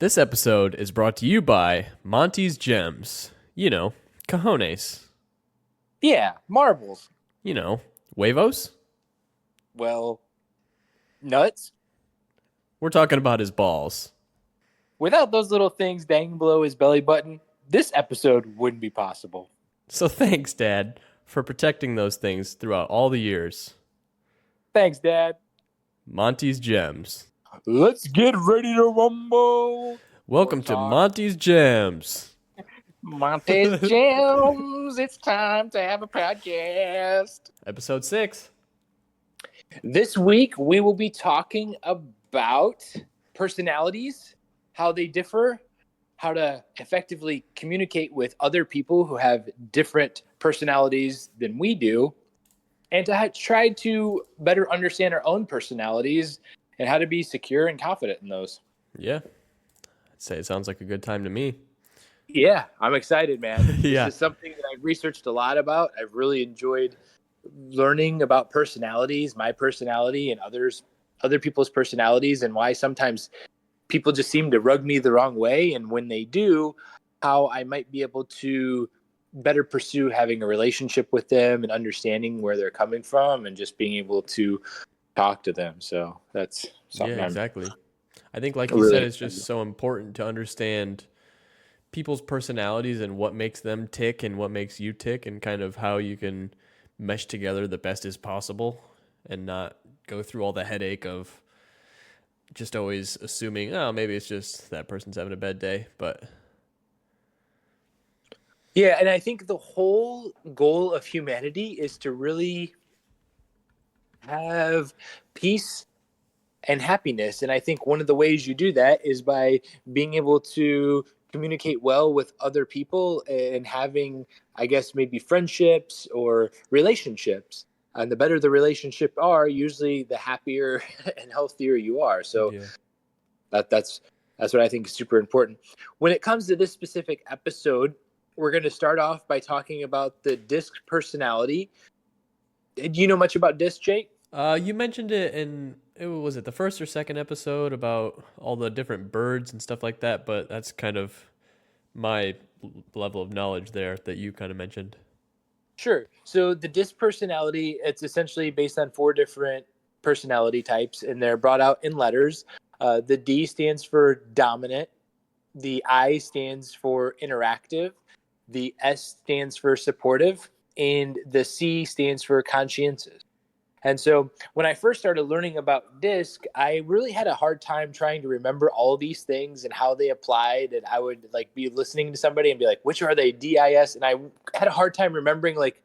This episode is brought to you by Monty's Gems. You know, cojones. Yeah, marbles. You know, huevos. Well, nuts. We're talking about his balls. Without those little things dangling below his belly button, this episode wouldn't be possible. So thanks, Dad, for protecting those things throughout all the years. Thanks, Dad. Monty's Gems. Let's get ready to rumble. Welcome to Monty's Gems. Monty's Gems. It's time to have a podcast. Episode 6. This week, we will be talking about personalities, how they differ, how to effectively communicate with other people who have different personalities than we do, and to try to better understand our own personalities and how to be secure and confident in those. Yeah. I'd say it sounds like a good time to me. Yeah, I'm excited, man. Yeah. This is something that I've researched a lot about. I've really enjoyed learning about personalities, my personality and other people's personalities, and why sometimes people just seem to rub me the wrong way. And when they do, how I might be able to better pursue having a relationship with them and understanding where they're coming from and just being able to talk to them. So that's something. Yeah, exactly. I think, like you said, it's just so important to understand people's personalities and what makes them tick and what makes you tick, and kind of how you can mesh together the best as possible and not go through all the headache of just always assuming, oh, maybe it's just that person's having a bad day. But yeah, and I think the whole goal of humanity is to really have peace and happiness. And I think one of the ways you do that is by being able to communicate well with other people and having, I guess, maybe friendships or relationships. And the better the relationship are, usually the happier and healthier you are. So yeah. that's what I think is super important. When it comes to this specific episode, we're going to start off by talking about the DISC personality. Do you know much about DISC, Jake? You mentioned it in, was it the first or second episode about all the different birds and stuff like that, but that's kind of my level of knowledge there that you kind of mentioned. Sure. So the DISC personality, it's essentially based on 4 different personality types, and they're brought out in letters. The D stands for dominant. The I stands for interactive. The S stands for supportive. And the C stands for conscientious. And so when I first started learning about DISC, I really had a hard time trying to remember all these things and how they applied. And I would be listening to somebody and be like, which are they, DIS? And I had a hard time remembering like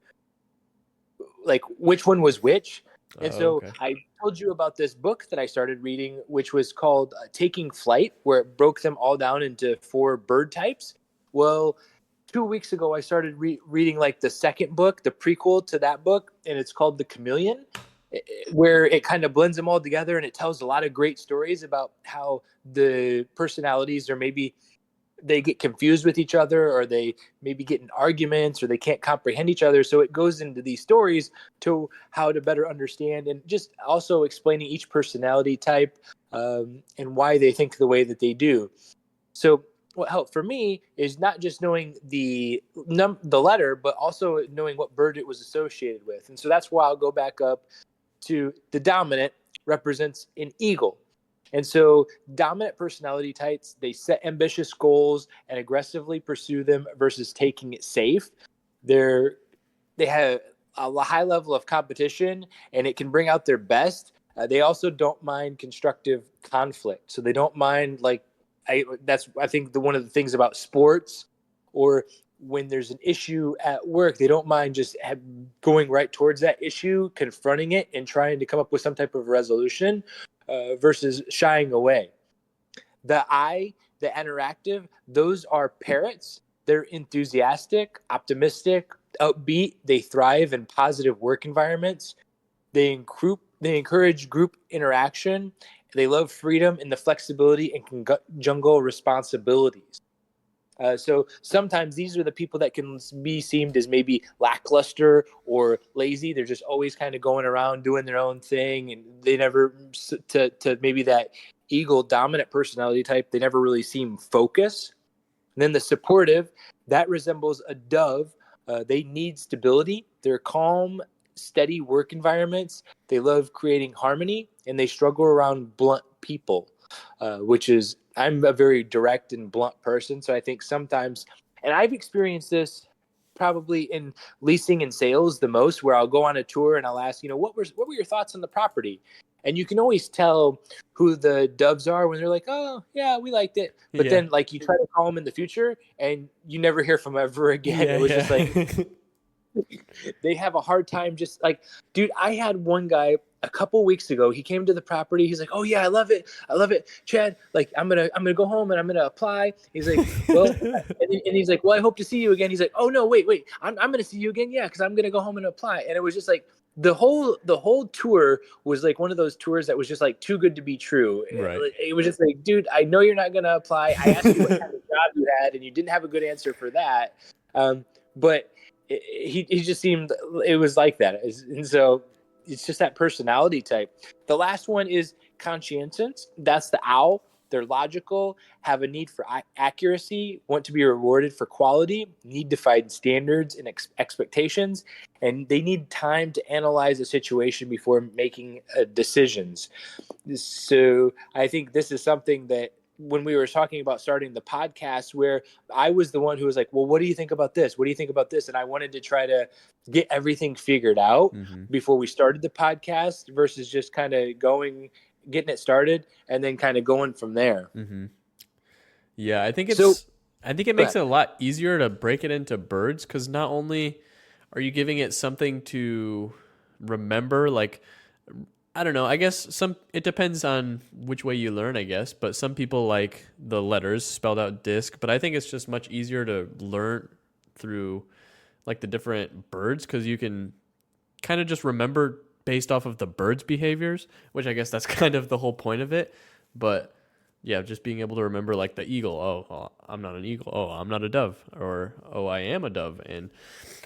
which one was which. And so I told you about this book that I started reading, which was called Taking Flight, where it broke them all down into 4 bird types. Well, 2 weeks ago, I started reading the second book, the prequel to that book, and it's called The Chameleon, where it kind of blends them all together, and it tells a lot of great stories about how the personalities, or maybe they get confused with each other, or they maybe get in arguments, or they can't comprehend each other. So it goes into these stories to how to better understand, and just also explaining each personality type and why they think the way that they do. So what helped for me is not just knowing the letter, but also knowing what bird it was associated with. And so that's why I'll go back up to the dominant represents an eagle. And so dominant personality types, they set ambitious goals and aggressively pursue them versus taking it safe. They have a high level of competition, and it can bring out their best. They also don't mind constructive conflict. So they don't mind I think one of the things about sports, or when there's an issue at work, they don't mind just going right towards that issue, confronting it, and trying to come up with some type of resolution versus shying away. The interactive, those are parrots. They're enthusiastic, optimistic, upbeat. They thrive in positive work environments. They encourage group interaction. They love freedom and the flexibility and can juggle responsibilities. So sometimes these are the people that can be seen as maybe lackluster or lazy. They're just always kind of going around doing their own thing, and they never to maybe that eagle, dominant personality type. They never really seem focused. And then the supportive, that resembles a dove. They need stability. They're calm, steady work environments. They love creating harmony, and they struggle around blunt people, which is, I'm a very direct and blunt person. So I think sometimes, and I've experienced this probably in leasing and sales the most, where I'll go on a tour and I'll ask, what were your thoughts on the property? And you can always tell who the doves are when they're like, oh, yeah, we liked it. But then, like, you try to call them in the future and you never hear from them ever again. It was just like, they have a hard time just like, dude, I had one guy a couple weeks ago. He came to the property. He's like, oh, yeah, I love it. Chad, like, I'm going to go home and I'm going to apply. He's like, well, and he's like, well, I hope to see you again. He's like, oh, no, wait, I'm going to see you again. Yeah, because I'm going to go home and apply. And it was just like, the whole tour was like one of those tours that was just like too good to be true. Right. It was just like, dude, I know you're not going to apply. I asked you what kind of job you had, and you didn't have a good answer for that. But he just seemed, it was like that. And so it's just that personality type. The last one is conscientious. That's the owl. They're logical, have a need for accuracy, want to be rewarded for quality, need to find standards and expectations, and they need time to analyze a situation before making decisions. So I think this is something that when we were talking about starting the podcast, where I was the one who was like, well, what do you think about this? What do you think about this? And I wanted to try to get everything figured out before we started the podcast versus just kind of getting it started and then kind of going from there. Yeah, I think it makes it a lot easier to break it into birds, because not only are you giving it something to remember, like, I don't know, I guess it depends on which way you learn, I guess, but some people like the letters spelled out disc, but I think it's just much easier to learn through like the different birds, because you can kind of just remember based off of the bird's behaviors, which I guess that's kind of the whole point of it. But yeah, just being able to remember like the eagle. Oh, I'm not an eagle. Oh, I'm not a dove. Or, oh, I am a dove. And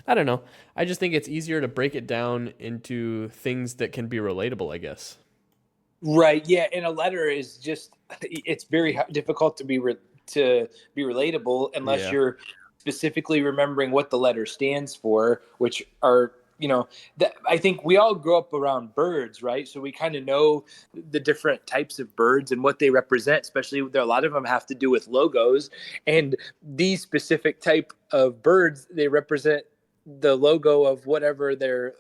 I don't know. I just think it's easier to break it down into things that can be relatable, I guess. Right. Yeah. And a letter is just, it's very difficult to be relatable unless you're specifically remembering what the letter stands for, which are, I think we all grew up around birds, right? So we kind of know the different types of birds and what they represent, especially a lot of them have to do with logos. And these specific type of birds, they represent the logo of whatever their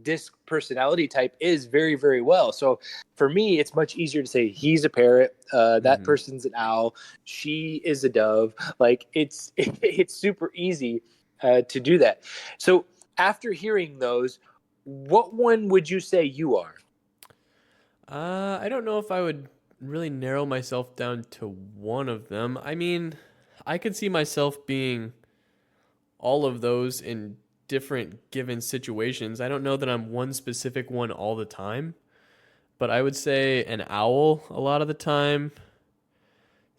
disc personality type is very, very well. So for me, it's much easier to say he's a parrot, that person's an owl, she is a dove. Like it's super easy to do that. So after hearing those, what one would you say you are? I don't know if I would really narrow myself down to one of them. I mean, I could see myself being all of those in different given situations. I don't know that I'm one specific one all the time, but I would say an owl a lot of the time.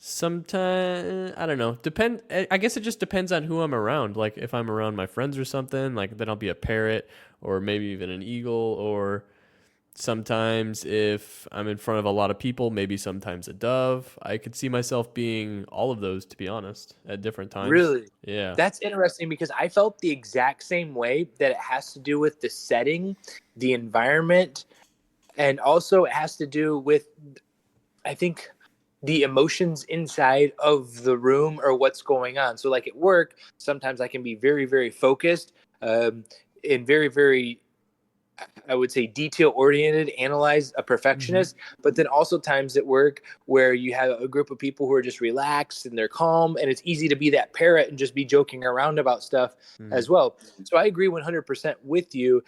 Sometimes, I don't know. I guess it just depends on who I'm around. Like if I'm around my friends or something, like then I'll be a parrot or maybe even an eagle. Or sometimes if I'm in front of a lot of people, maybe sometimes a dove. I could see myself being all of those, to be honest, at different times. Really? Yeah. That's interesting because I felt the exact same way, that it has to do with the setting, the environment, and also it has to do with, I think, the emotions inside of the room or what's going on. So like at work, sometimes I can be very, very focused and very, very, I would say detail oriented, analyze, a perfectionist, but then also times at work where you have a group of people who are just relaxed and they're calm, and it's easy to be that parrot and just be joking around about stuff as well. So I agree 100% with you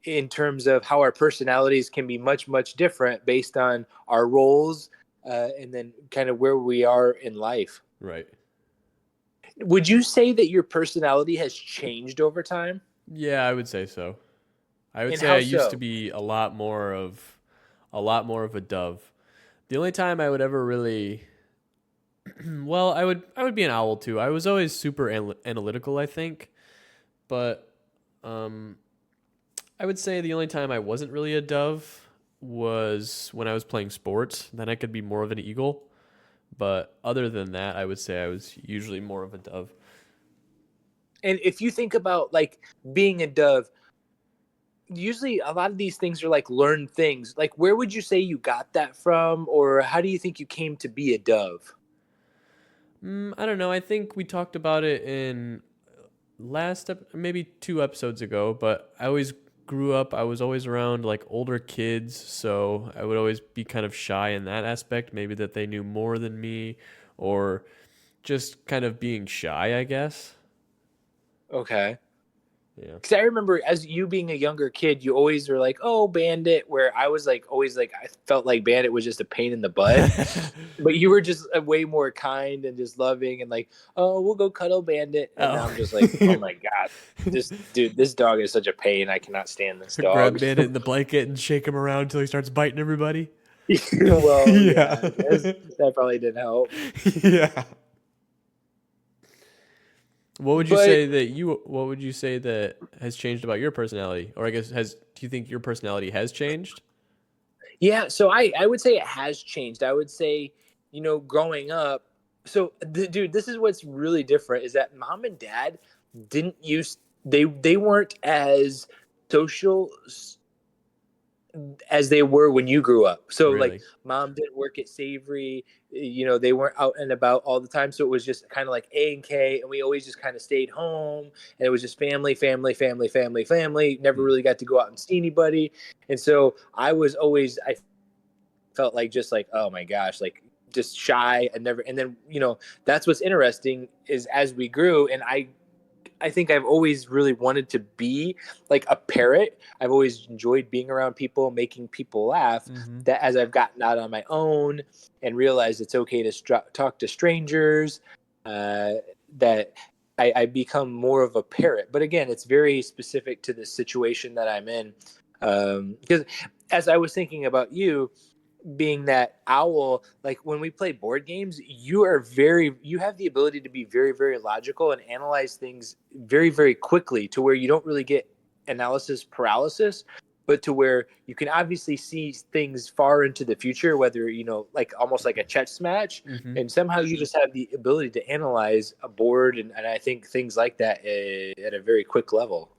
in terms of how our personalities can be much, much different based on our roles, and then kind of where we are in life. Right. Would you say that your personality has changed over time? Yeah, I would say so. I would And say how I used so? to be a lot more of a dove. The only time I would ever really well, I would be an owl too. I was always super analytical, I think. But I would say the only time I wasn't really a dove was when I was playing sports. Then I could be more of an eagle. But other than that, I would say I was usually more of a dove. And if you think about like being a dove, usually a lot of these things are like learned things. Like, where would you say you got that from, or how do you think you came to be a dove? I don't know. I think we talked about it in maybe 2 episodes ago, but I always grew up, I was always around like older kids, so I would always be kind of shy in that aspect, maybe that they knew more than me, or just kind of being shy, I guess. Okay. Yeah. Because I remember as you being a younger kid, you always were like, "Oh, Bandit," where I was like, always like, I felt like Bandit was just a pain in the butt. But you were just way more kind and just loving and like, "Oh, we'll go cuddle Bandit." And now I'm just like, "Oh my God, this dog is such a pain. I cannot stand this dog." Grab Bandit in the blanket and shake him around until he starts biting everybody. Well, yeah, that probably didn't help. Yeah. What would you say that has changed about your personality? Or I guess do you think your personality has changed? Yeah, so I would say it has changed. I would say, growing up, so dude, this is what's really different is that mom and dad didn't use they weren't as social as they were when you grew up. So like Really? mom didn't work at Savory, they weren't out and about all the time. So it was just kind of like A and K, and we always just kind of stayed home, and it was just family, family, family, family, family. Never really got to go out and see anybody. And so I felt like just like, oh my gosh, like just shy and never. And then, that's what's interesting is as we grew, and I think I've always really wanted to be like a parrot. I've always enjoyed being around people, making people laugh. Mm-hmm. That as I've gotten out on my own and realized it's okay to talk to strangers, that I become more of a parrot. But again, it's very specific to the situation that I'm in. Because as I was thinking about you, being that owl, like when we play board games, you have the ability to be very, very logical and analyze things very, very quickly to where you don't really get analysis paralysis, but to where you can obviously see things far into the future, whether, like almost like a chess match. Mm-hmm. And somehow you just have the ability to analyze a board. And I think things like that at a very quick level.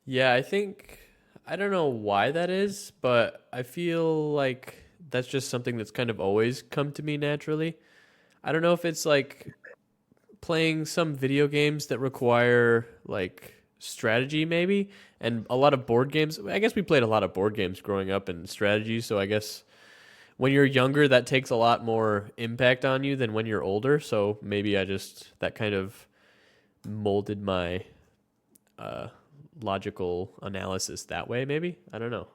Yeah, I don't know why that is, but I feel like that's just something that's kind of always come to me naturally. I don't know if it's like playing some video games that require like strategy maybe, and a lot of board games. I guess we played a lot of board games growing up and strategy, so I guess when you're younger that takes a lot more impact on you than when you're older, so maybe that kind of molded my logical analysis that way maybe. I don't know.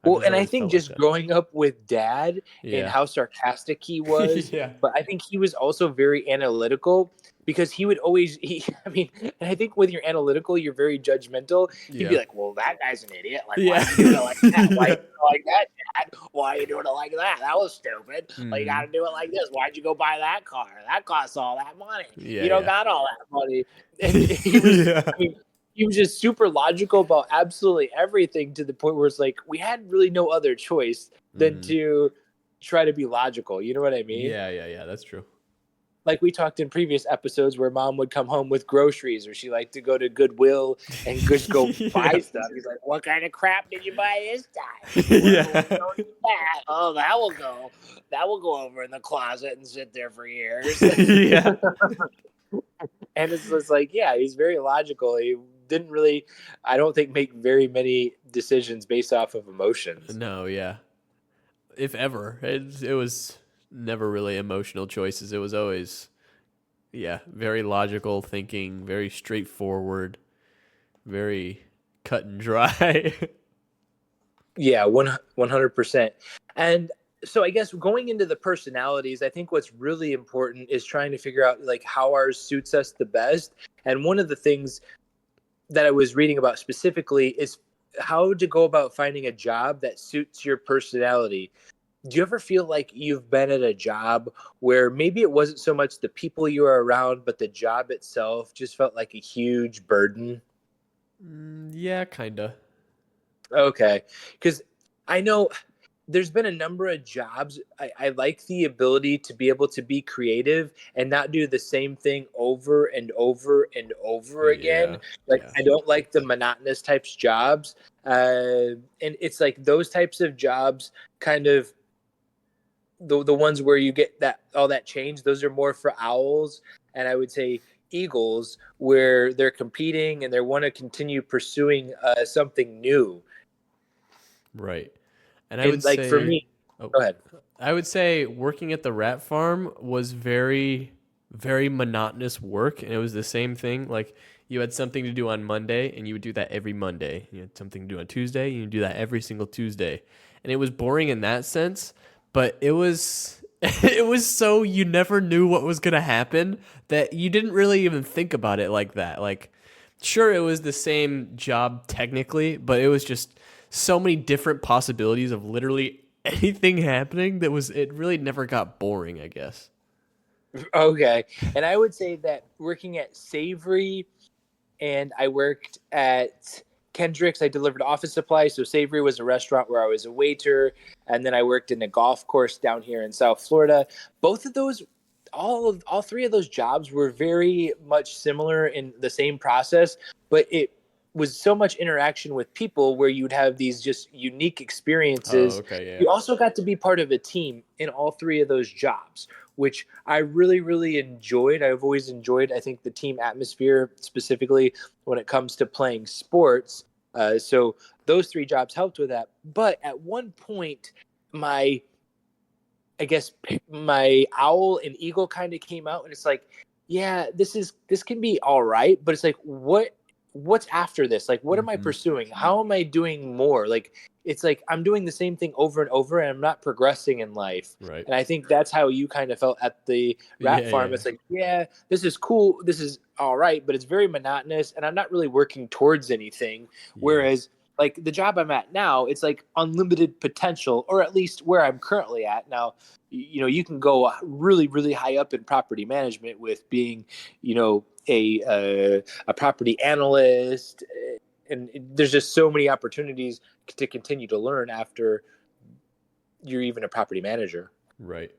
Well, and I think just growing up with dad and how sarcastic he was, Yeah. but I think he was also very analytical because he would always, I mean, and I think when you're analytical, you're very judgmental. He'd be like, well, that guy's an idiot. Like, why are you doing it like that? Why are you doing it like that, Dad? Why are you doing it like that? That was stupid. Like, you got to do it like this. Why'd you go buy that car? That costs all that money. You don't got all that money. And he was, I mean, he was just super logical about absolutely everything to the point where it's like we had really no other choice than to try to be logical. You know what I mean? Yeah. That's true. Like we talked in previous episodes where mom would come home with groceries or she liked to go to Goodwill and just go buy stuff. He's like, what kind of crap did you buy this time? Oh, that will go over in the closet and sit there for years. Yeah. And it's just like, yeah, he's very logical. He didn't really, I don't think, make very many decisions based off of emotions. No, yeah. If ever. It was never really emotional choices. It was always, very logical thinking, very straightforward, very cut and dry. Yeah, 100%. And so I guess going into the personalities, I think what's really important is trying to figure out like how ours suits us the best. And one of the things that I was reading about specifically is how to go about finding a job that suits your personality. Do you ever feel like you've been at a job where maybe it wasn't so much the people you were around, but the job itself just felt like a huge burden? Yeah, kinda. Okay. Because I know there's been a number of jobs. I like the ability to be able to be creative and not do the same thing over and over and over again. Like, I don't like the monotonous types jobs. And it's like those types of jobs, kind of the ones where you get that all that change, those are more for owls. And I would say eagles, where they're competing and they want to continue pursuing something new. Right. And I would like say, for me, go ahead. I would say working at the rat farm was very, very monotonous work, and it was the same thing. Like, you had something to do on Monday, and you would do that every Monday. You had something to do on Tuesday, and you would do that every single Tuesday. And it was boring in that sense, but it was it was so you never knew what was gonna happen that you didn't really even think about it like that. Like, sure, it was the same job technically, but it was just so many different possibilities of literally anything happening that it really never got boring, I guess. Okay. And I would say that working at Savory, and I worked at Kendrick's, I delivered office supplies. So Savory was a restaurant where I was a waiter. And then I worked in a golf course down here in South Florida. Both of those, all three of those jobs were very much similar in the same process, but it was so much interaction with people where you'd have these just unique experiences. Oh, okay, yeah. You also got to be part of a team in all three of those jobs, which I really, really enjoyed. I've always enjoyed, I think, the team atmosphere, specifically when it comes to playing sports. So those three jobs helped with that. But at one point, my owl and eagle kind of came out, and it's like, yeah, this can be all right, but it's like, what's after this? Like, what am I pursuing? How am I doing more? Like, it's like I'm doing the same thing over and over, and I'm not progressing in life. Right. And I think that's how you kind of felt at the rat farm. Yeah. It's like, yeah, this is cool, this is all right, but it's very monotonous, and I'm not really working towards anything. Yeah. Whereas, like, the job I'm at now, it's like unlimited potential, or at least where I'm currently at now. You know, you can go really, really high up in property management with being, you know, a property analyst, and there's just so many opportunities to continue to learn after you're even a property manager. Right.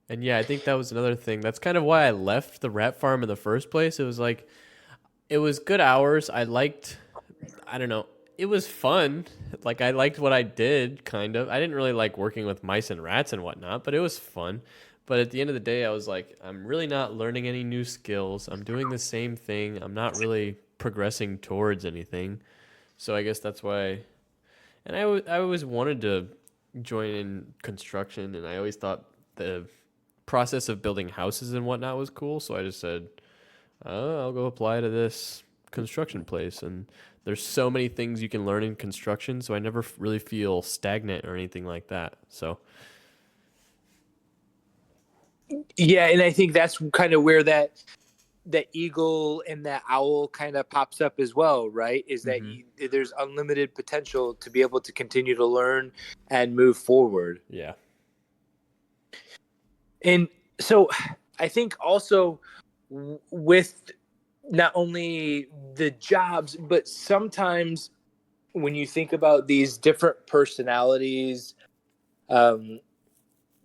And yeah, I think that was another thing. That's kind of why I left the rat farm in the first place. It was like, it was good hours. I don't know. It was fun. Like, I liked what I did, kind of. I didn't really like working with mice and rats and whatnot, but it was fun. But at the end of the day, I was like, I'm really not learning any new skills. I'm doing the same thing. I'm not really progressing towards anything. So I guess that's why. And I always wanted to join in construction, and I always thought the process of building houses and whatnot was cool. So I just said, oh, I'll go apply to this construction place. And there's so many things you can learn in construction, so I never really feel stagnant or anything like that. So. Yeah, and I think that's kind of where that eagle and that owl kind of pops up as well, right? Is that there's unlimited potential to be able to continue to learn and move forward. Yeah. And so I think also with not only the jobs, but sometimes when you think about these different personalities,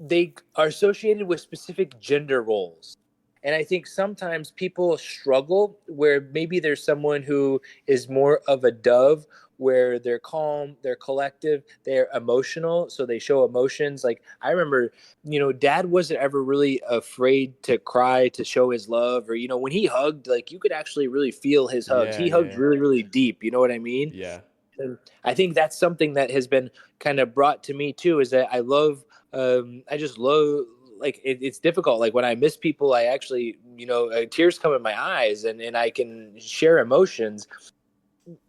they are associated with specific gender roles. And I think sometimes people struggle where maybe there's someone who is more of a dove, where they're calm, they're collective, they're emotional, so they show emotions. Like, I remember, you know, Dad wasn't ever really afraid to cry, to show his love, or, you know, when he hugged, like, you could actually really feel his hugs. He hugged really, really deep. You know what I mean? Yeah. And I think that's something that has been kind of brought to me too, is that I just love, like, it's difficult. Like, when I miss people, I actually, you know, tears come in my eyes, and I can share emotions.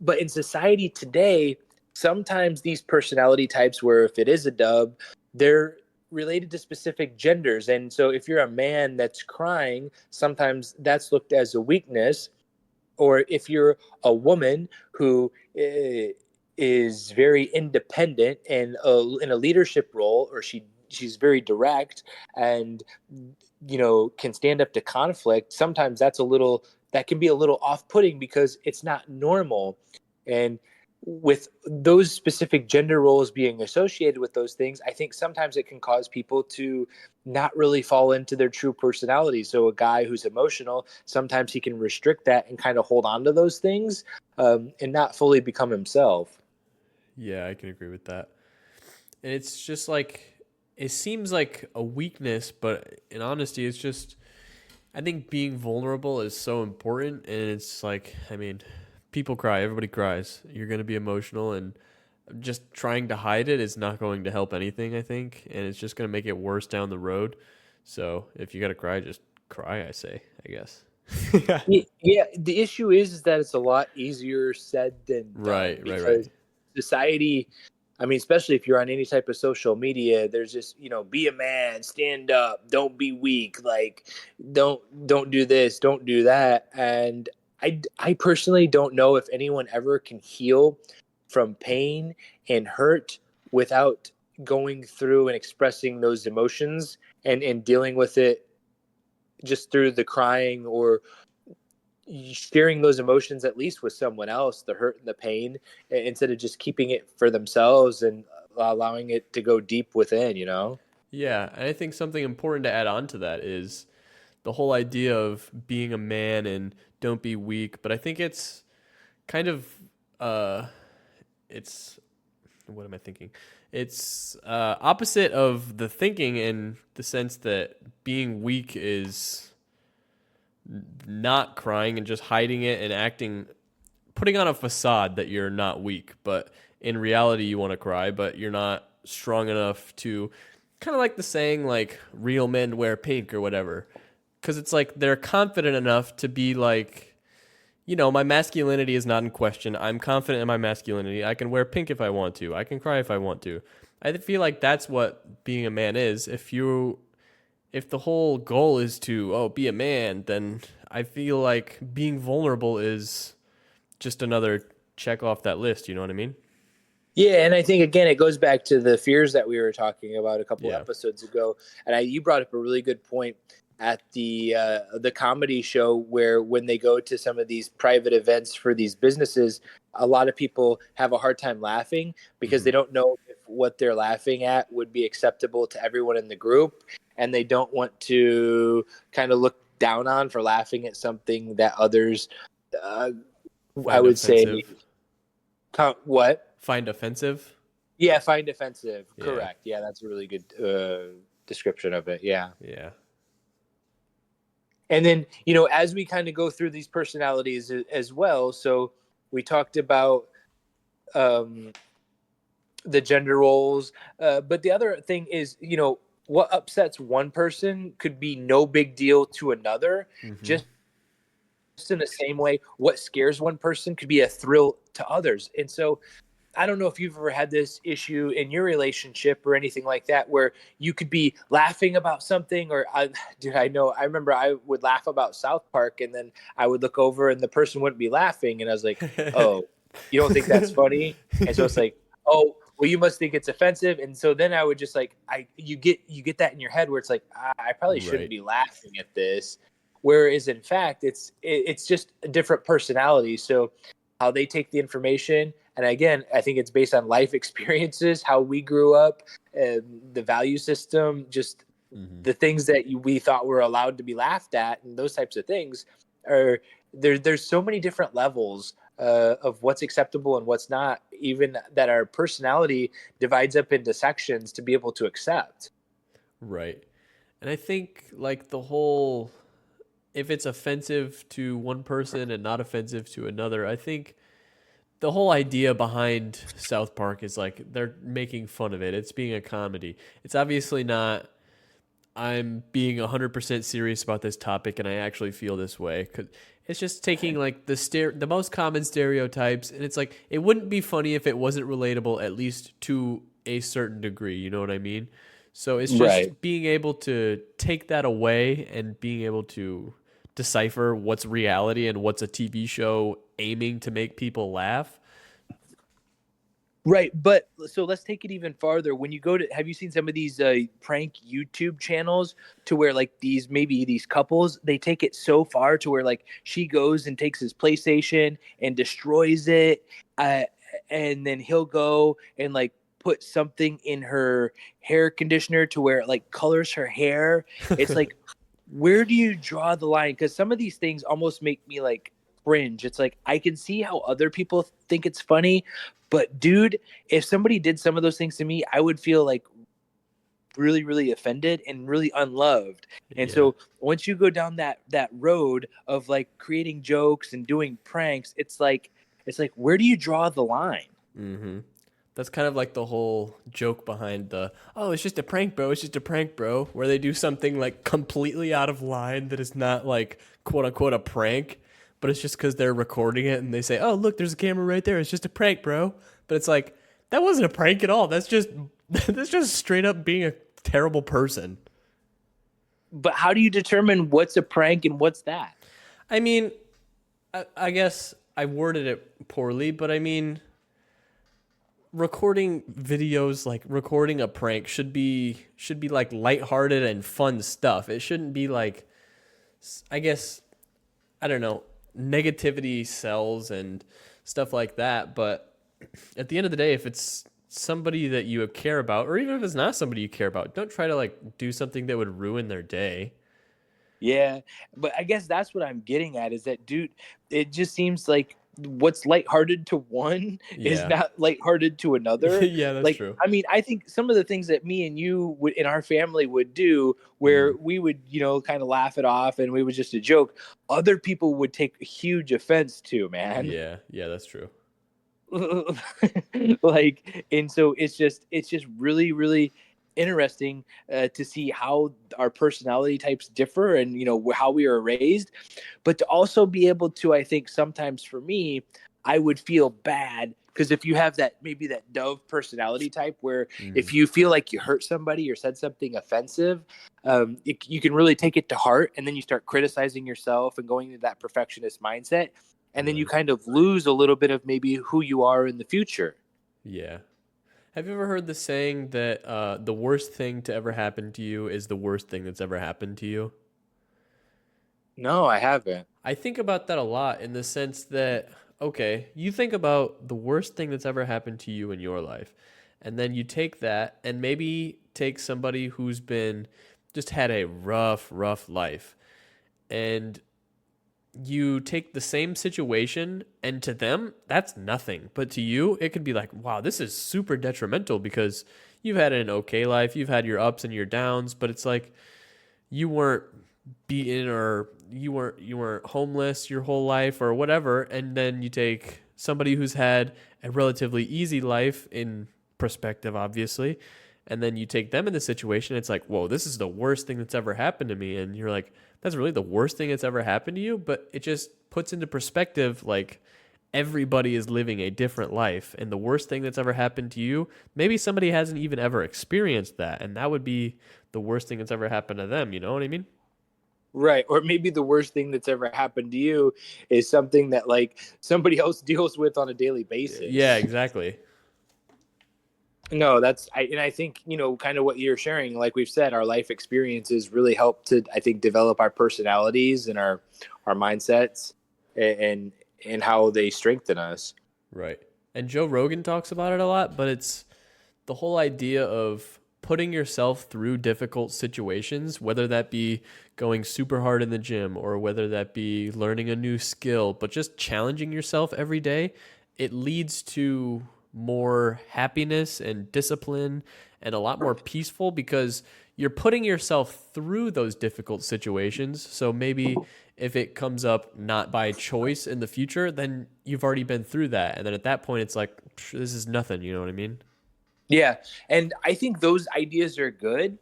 But in society today, sometimes these personality types, where if it is a dub, they're related to specific genders. And so if you're a man that's crying, sometimes that's looked as a weakness. Or if you're a woman who is very independent and in a leadership role, or she's very direct and, you know, can stand up to conflict, sometimes that can be a little off-putting because it's not normal. And with those specific gender roles being associated with those things, I think sometimes it can cause people to not really fall into their true personality. So a guy who's emotional, sometimes he can restrict that and kind of hold on to those things, and not fully become himself. Yeah, I can agree with that. And it's just like, it seems like a weakness, but in honesty, it's just, I think being vulnerable is so important. And it's like, I mean, people cry, everybody cries. You're going to be emotional, and just trying to hide it is not going to help anything, I think. And it's just going to make it worse down the road. So if you got to cry, just cry, I say, I guess. Yeah, the issue is that it's a lot easier said than done. Right. Society, I mean, especially if you're on any type of social media, there's just, be a man, stand up, don't be weak, like don't do this, don't do that. And I personally don't know if anyone ever can heal from pain and hurt without going through and expressing those emotions and dealing with it just through the crying or sharing those emotions at least with someone else, the hurt and the pain, instead of just keeping it for themselves and allowing it to go deep within, Yeah, and I think something important to add on to that is the whole idea of being a man and don't be weak. But I think it's kind of it's what am I thinking? It's opposite of the thinking, in the sense that being weak is not crying and just hiding it and acting, putting on a facade that you're not weak, but in reality you want to cry, but you're not strong enough to, kind of like the saying, like, real men wear pink or whatever. Because it's like they're confident enough to be like, my masculinity is not in question. I'm confident in my masculinity. I can wear pink if I want to. I can cry if I want to. I feel like that's what being a man is. If the whole goal is to, be a man, then I feel like being vulnerable is just another check off that list. You know what I mean? Yeah, and I think again it goes back to the fears that we were talking about a couple episodes ago, and you brought up a really good point at the comedy show, where when they go to some of these private events for these businesses, a lot of people have a hard time laughing because they don't know if what they're laughing at would be acceptable to everyone in the group, and they don't want to kind of look down on for laughing at something that others, I would offensive. say, what? Find offensive? Yeah, find offensive. Yeah. Correct. Yeah, that's a really good description of it. Yeah. Yeah. And then, as we kind of go through these personalities as well, so we talked about the gender roles, but the other thing is, what upsets one person could be no big deal to another. Just in the same way, what scares one person could be a thrill to others. And so I don't know if you've ever had this issue in your relationship or anything like that, where you could be laughing about something, or I remember I would laugh about South Park, and then I would look over and the person wouldn't be laughing. And I was like, oh, you don't think that's funny? And so it's like, oh, well, you must think it's offensive. And so then I would just like, you get that in your head where it's like, I probably shouldn't be laughing at this. Whereas in fact, it's just a different personality. So how they take the information. And again, I think it's based on life experiences, how we grew up, the value system, just the things that we thought were allowed to be laughed at, and those types of things are there. There's so many different levels of what's acceptable and what's not, even that our personality divides up into sections to be able to accept. Right. And I think like the whole, if it's offensive to one person and not offensive to another, I think the whole idea behind South Park is like they're making fun of it. It's being a comedy. It's obviously not, I'm being 100% serious about this topic and I actually feel this way. 'Cause it's just taking like the most common stereotypes, and it's like it wouldn't be funny if it wasn't relatable, at least to a certain degree. You know what I mean? So it's just being able to take that away and being able to decipher what's reality and what's a TV show aiming to make people laugh. Right. But so let's take it even farther. When you go to, have you seen some of these prank YouTube channels to where like maybe these couples, they take it so far to where like she goes and takes his PlayStation and destroys it. and then he'll go and like put something in her hair conditioner to where it like colors her hair. It's like, where do you draw the line? Because some of these things almost make me like cringe. It's like, I can see how other people think it's funny, but dude, if somebody did some of those things to me, I would feel like really, really offended and really unloved. And so once you go down that road of like creating jokes and doing pranks, it's like where do you draw the line? Mm-hmm. That's kind of like the whole joke behind the, oh, it's just a prank, bro. It's just a prank, bro. Where they do something like completely out of line that is not like quote unquote a prank, but it's just because they're recording it and they say, oh, look, there's a camera right there. It's just a prank, bro. But it's like, that wasn't a prank at all. That's just straight up being a terrible person. But how do you determine what's a prank and what's that? I mean, I guess I worded it poorly, but I mean, recording videos, like recording a prank should be like lighthearted and fun stuff. It shouldn't be like, I guess, I don't know, negativity sells and stuff like that. But at the end of the day, if it's somebody that you care about, or even if it's not somebody you care about, don't try to like do something that would ruin their day. Yeah, but I guess that's what I'm getting at is that, dude, it just seems like what's lighthearted to one is not lighthearted to another. Yeah, that's true. I mean, I think some of the things that me and you would in our family would do where we would, kind of laugh it off and we was just a joke, other people would take huge offense to, man. Yeah, that's true. And so it's just really, really interesting to see how our personality types differ and how we are raised, but to also be able to, I think sometimes for me, I would feel bad because if you have that maybe that dove personality type where if you feel like you hurt somebody or said something offensive, you can really take it to heart, and then you start criticizing yourself and going into that perfectionist mindset, and then you kind of lose a little bit of maybe who you are in the future. Yeah. Have you ever heard the saying that the worst thing to ever happen to you is the worst thing that's ever happened to you? No, I haven't. I think about that a lot in the sense that, okay, you think about the worst thing that's ever happened to you in your life, and then you take that and maybe take somebody who's been just had a rough life, and you take the same situation, and to them, that's nothing. But to you, it could be like, wow, this is super detrimental because you've had an okay life, you've had your ups and your downs, but it's like you weren't beaten or you weren't homeless your whole life or whatever. And then you take somebody who's had a relatively easy life in perspective, obviously, and then you take them in the situation, it's like, whoa, this is the worst thing that's ever happened to me. And you're like, that's really the worst thing that's ever happened to you? But it just puts into perspective, like, everybody is living a different life. And the worst thing that's ever happened to you, maybe somebody hasn't even ever experienced that. And that would be the worst thing that's ever happened to them. You know what I mean? Right. Or maybe the worst thing that's ever happened to you is something that, like, somebody else deals with on a daily basis. Yeah, exactly. No, I think, kind of what you're sharing, like we've said, our life experiences really help to, I think, develop our personalities and our mindsets and how they strengthen us. Right. And Joe Rogan talks about it a lot, but it's the whole idea of putting yourself through difficult situations, whether that be going super hard in the gym or whether that be learning a new skill, but just challenging yourself every day, it leads to more happiness and discipline and a lot more peaceful because you're putting yourself through those difficult situations. So maybe if it comes up not by choice in the future, then you've already been through that. And then at that point, it's like, this is nothing. You know what I mean? Yeah. And I think those ideas are good.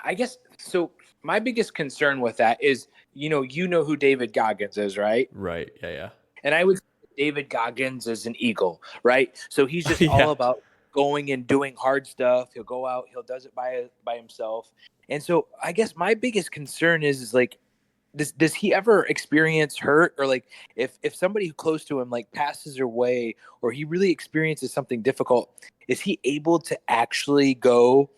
I guess, so my biggest concern with that is, you know who David Goggins is, right? Right. Yeah. And I would say David Goggins is an eagle, right? So he's just all about going and doing hard stuff. He'll go out, does it by himself. And so I guess my biggest concern is like, does he ever experience hurt, or like if somebody close to him like passes away or he really experiences something difficult, is he able to actually go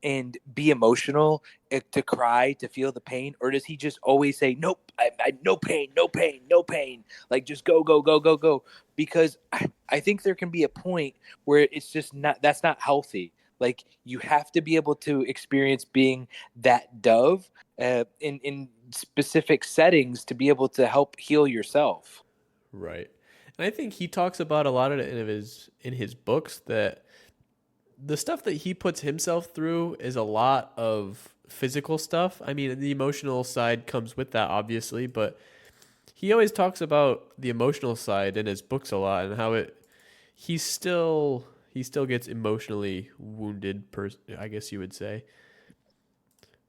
and be emotional, to cry, to feel the pain? Or does he just always say, nope, no pain, no pain, no pain, like just go, go, go, go, go? Because I think there can be a point where it's just not, that's not healthy. Like, you have to be able to experience being that dove in specific settings to be able to help heal yourself. Right. And I think he talks about a lot of it in his books, that the stuff that he puts himself through is a lot of physical stuff. I mean, the emotional side comes with that, obviously, but he always talks about the emotional side in his books a lot, and how he still gets emotionally wounded, I guess you would say.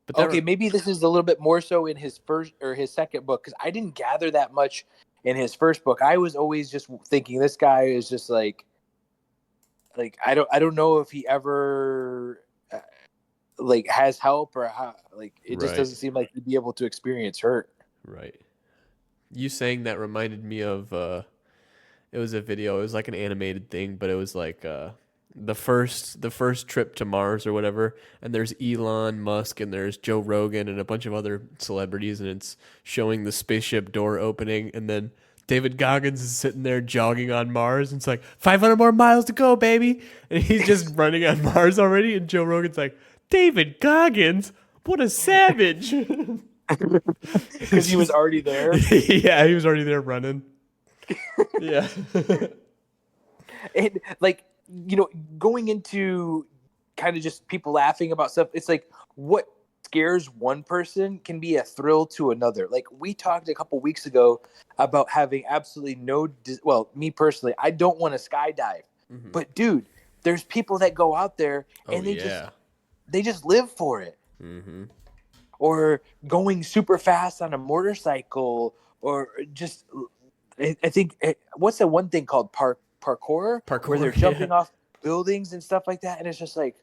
But okay, maybe this is a little bit more so in his first or his second book, because I didn't gather that much in his first book. I was always just thinking this guy is just like I don't know if he ever like has help, or how, like it just doesn't seem like he'd be able to experience hurt. Right. You saying that reminded me of it was a video. It was like an animated thing, but it was like the first trip to Mars or whatever, and there's Elon Musk and there's Joe Rogan and a bunch of other celebrities, and it's showing the spaceship door opening, and then David Goggins is sitting there jogging on Mars, and it's like 500 more miles to go, baby, and he's just running on Mars already, and Joe Rogan's like, David Goggins, what a savage. Because he was already there. Yeah, he was already there running. Yeah. And like, you know, going into kind of just people laughing about stuff, it's like what scares one person can be a thrill to another. Like, we talked a couple weeks ago about having absolutely well, me personally, I don't want to skydive. Mm-hmm. But dude, there's people that go out there and they just live for it. Mm-hmm. Or going super fast on a motorcycle, or just, I think, what's that one thing called parkour, where they're jumping off buildings and stuff like that, and it's just like,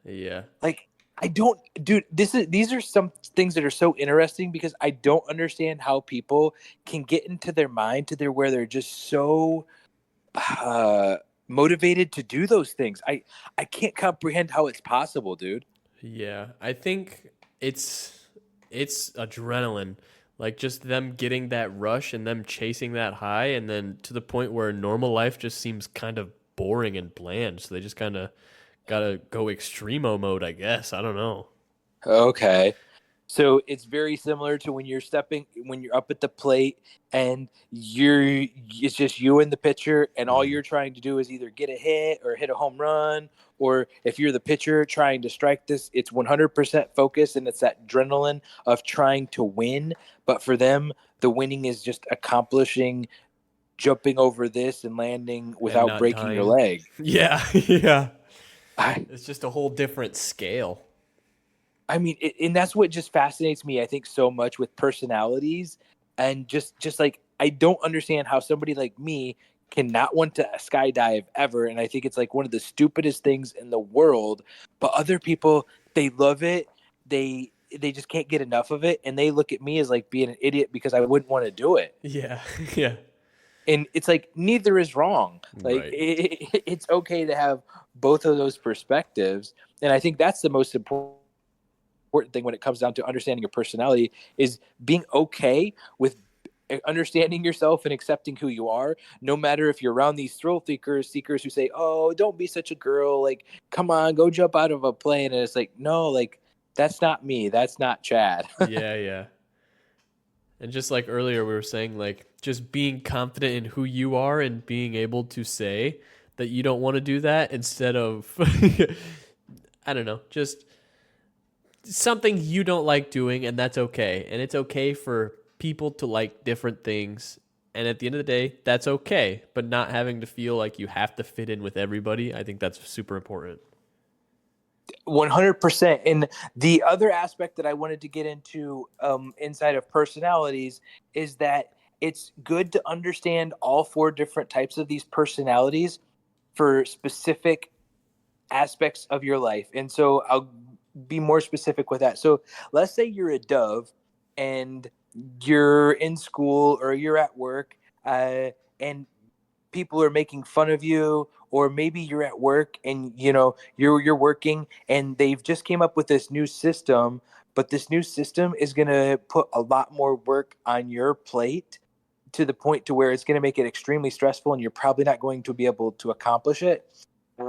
like, I don't, dude, these are some things that are so interesting, because I don't understand how people can get into their mind to where they're just so motivated to do those things. I can't comprehend how it's possible, dude. Yeah, I think it's adrenaline. Like, just them getting that rush and them chasing that high, and then to the point where normal life just seems kind of boring and bland. So they just kind of gotta go extremo mode, I guess. I don't know. Okay. So it's very similar to when you're up at the plate and it's just you and the pitcher, and all you're trying to do is either get a hit or hit a home run, or if you're the pitcher trying to strike this, it's 100% focus, and it's that adrenaline of trying to win. But for them, the winning is just accomplishing, jumping over this and landing without breaking your leg. Yeah, yeah. It's just a whole different scale. I mean, and that's what just fascinates me, I think, so much with personalities, and just like, I don't understand how somebody like me cannot want to skydive ever. And I think it's like one of the stupidest things in the world, but other people, they love it. They just can't get enough of it. And they look at me as like being an idiot because I wouldn't want to do it. Yeah. Yeah. And it's like, neither is wrong. Like, it's okay to have both of those perspectives. And I think that's the most important thing when it comes down to understanding your personality, is being okay with understanding yourself and accepting who you are, no matter if you're around these thrill seekers who say, oh, don't be such a girl, like, come on, go jump out of a plane. And it's like, no, like, that's not me, that's not Chad. Yeah. And just like earlier we were saying, like, just being confident in who you are and being able to say that you don't want to do that, instead of I don't know, just something you don't like doing, and that's okay. And it's okay for people to like different things, and at the end of the day, that's okay. But not having to feel like you have to fit in with everybody, I think that's super important. 100%. And the other aspect that I wanted to get into inside of personalities is that it's good to understand all 4 different types of these personalities for specific aspects of your life. And so I'll be more specific with that. So let's say you're a dove and you're in school or you're at work, and people are making fun of you, or maybe you're at work and you're working and they've just came up with this new system, but this new system is going to put a lot more work on your plate to the point to where it's going to make it extremely stressful and you're probably not going to be able to accomplish it.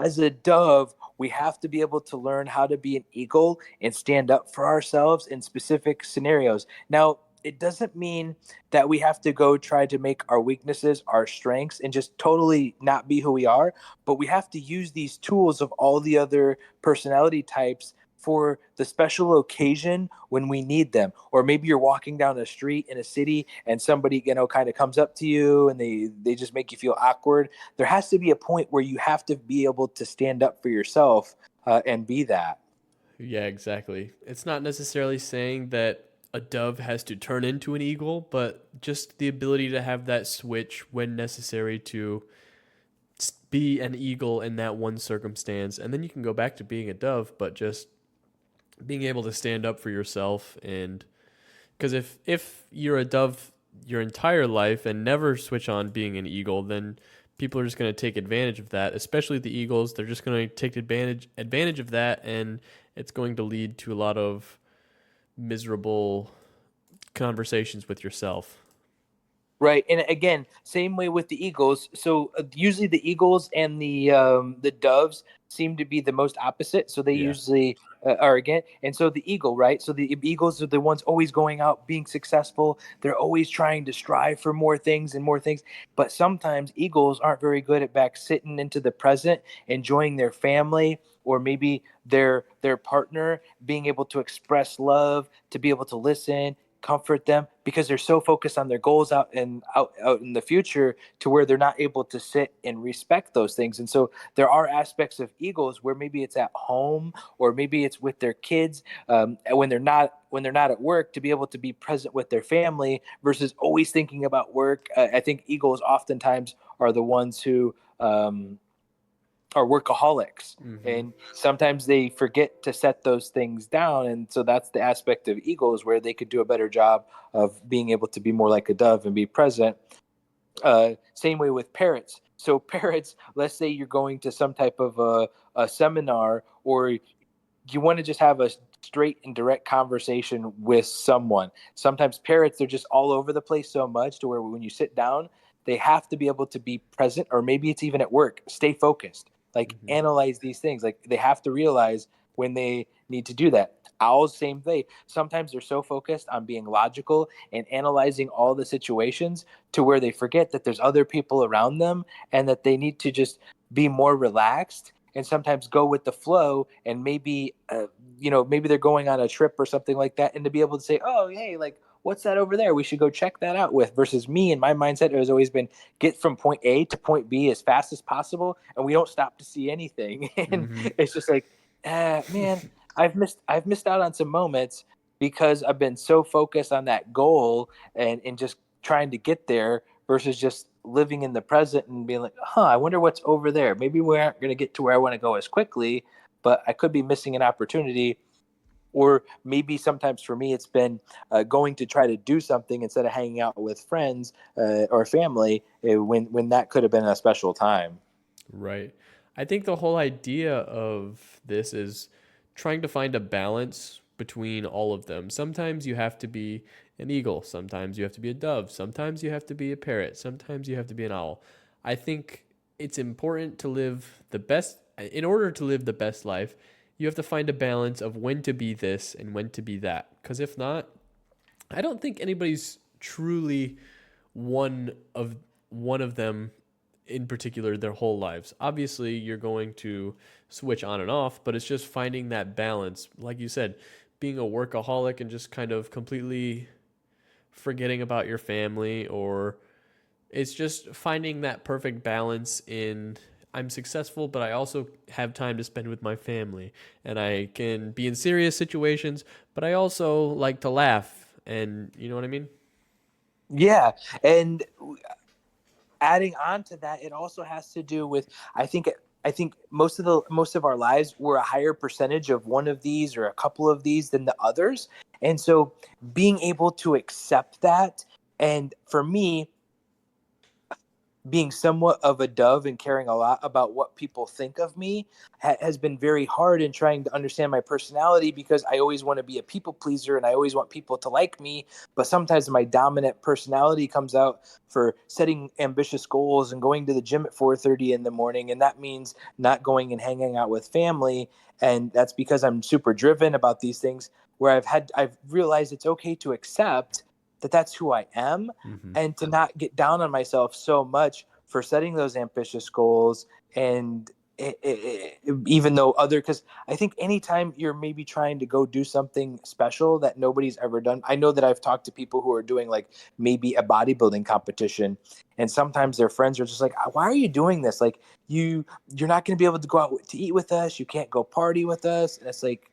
As a dove, we have to be able to learn how to be an eagle and stand up for ourselves in specific scenarios. Now, it doesn't mean that we have to go try to make our weaknesses our strengths and just totally not be who we are, but we have to use these tools of all the other personality types for the special occasion when we need them. Or maybe you're walking down the street in a city and somebody, kind of comes up to you and they just make you feel awkward. There has to be a point where you have to be able to stand up for yourself and be that. Yeah, exactly. It's not necessarily saying that a dove has to turn into an eagle, but just the ability to have that switch when necessary to be an eagle in that one circumstance. And then you can go back to being a dove, but just being able to stand up for yourself. And because if you're a dove your entire life and never switch on being an eagle, then people are just going to take advantage of that, especially the eagles. They're just going to take advantage of that, and it's going to lead to a lot of miserable conversations with yourself. Right, and again, same way with the eagles. So usually the eagles and the doves seem to be the most opposite. So they usually are again. And so the eagle, right? So the eagles are the ones always going out, being successful. They're always trying to strive for more things and more things. But sometimes eagles aren't very good at back sitting into the present, enjoying their family, or maybe their partner, being able to express love, to be able to listen, comfort them, because they're so focused on their goals out in the future, to where they're not able to sit and respect those things. And so there are aspects of eagles where maybe it's at home, or maybe it's with their kids, when they're not at work, to be able to be present with their family versus always thinking about work. I think eagles oftentimes are the ones who are workaholics, and sometimes they forget to set those things down. And so that's the aspect of eagles where they could do a better job of being able to be more like a dove and be present. Same way with parrots. So parrots, let's say you're going to some type of a seminar, or you want to just have a straight and direct conversation with someone. Sometimes parrots, they're just all over the place so much to where when you sit down, they have to be able to be present, or maybe it's even at work, stay focused, like analyze these things. Like they have to realize when they need to do that. Owls, same thing. Sometimes they're so focused on being logical and analyzing all the situations to where they forget that there's other people around them, and that they need to just be more relaxed and sometimes go with the flow. And maybe, maybe they're going on a trip or something like that, and to be able to say, oh, hey, like, what's that over there? We should go check that out with. Versus me, and my mindset has always been get from point A to point B as fast as possible, and we don't stop to see anything. And it's just like, man, I've missed out on some moments because I've been so focused on that goal and just trying to get there versus just living in the present and being like, I wonder what's over there. Maybe we aren't going to get to where I want to go as quickly, but I could be missing an opportunity. Or maybe sometimes for me, it's been going to try to do something instead of hanging out with friends or family when that could have been a special time. Right. I think the whole idea of this is trying to find a balance between all of them. Sometimes you have to be an eagle, sometimes you have to be a dove, sometimes you have to be a parrot, sometimes you have to be an owl. I think it's important to live the best, in order to live the best life, you have to find a balance of when to be this and when to be that. Because if not, I don't think anybody's truly one of them in particular their whole lives. Obviously, you're going to switch on and off, but it's just finding that balance. Like you said, being a workaholic and just kind of completely forgetting about your family, or it's just finding that perfect balance in I'm successful, but I also have time to spend with my family, and I can be in serious situations, but I also like to laugh, and you know what I mean? Yeah, and adding on to that, it also has to do with I think most of our lives we're a higher percentage of one of these or a couple of these than the others, and so being able to accept that. And for me, being somewhat of a dove and caring a lot about what people think of me has been very hard in trying to understand my personality, because I always want to be a people pleaser and I always want people to like me. But sometimes my dominant personality comes out for setting ambitious goals and going to the gym at 4:30 in the morning. And that means not going and hanging out with family. And that's because I'm super driven about these things, where I've realized it's okay to accept that that's who I am, Mm-hmm. and to not get down on myself so much for setting those ambitious goals. And even though because I think anytime you're maybe trying to go do something special that nobody's ever done, I know that I've talked to people who are doing like maybe a bodybuilding competition, and sometimes their friends are just like, why are you doing this? Like, you're not going to be able to go out to eat with us, you can't go party with us. And it's like,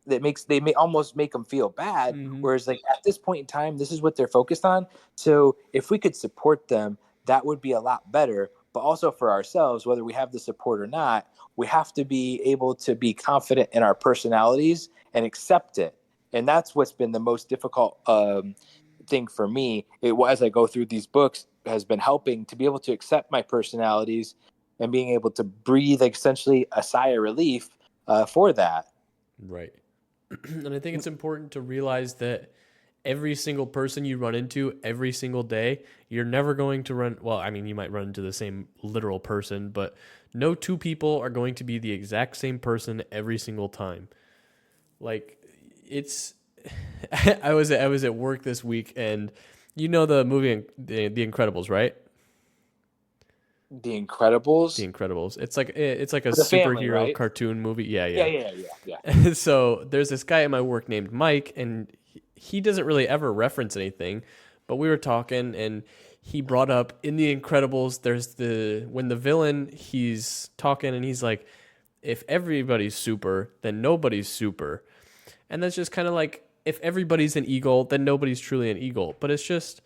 they may almost make them feel bad. Mm-hmm. Whereas like at this point in time, this is what they're focused on. So if we could support them, that would be a lot better. But also for ourselves, whether we have the support or not, we have to be able to be confident in our personalities and accept it. And that's what's been the most difficult thing for me. As I go through these books, has been helping to be able to accept my personalities and being able to breathe essentially a sigh of relief for that. Right. And I think it's important to realize that every single person you run into every single day, you're never going to run. Well, I mean, you might run into the same literal person, but no two people are going to be the exact same person every single time. Like, it's. I was at work this week, and you know the movie The Incredibles, right? The Incredibles. The Incredibles. It's like a For the family, superhero right? cartoon movie. Yeah, Yeah, yeah. yeah, yeah, yeah. So there's this guy at my work named Mike, and he doesn't really ever reference anything, but we were talking, and he brought up in The Incredibles, there's when the villain, he's talking, and he's like, if everybody's super, then nobody's super. And that's just kind of like, if everybody's an eagle, then nobody's truly an eagle. But it's just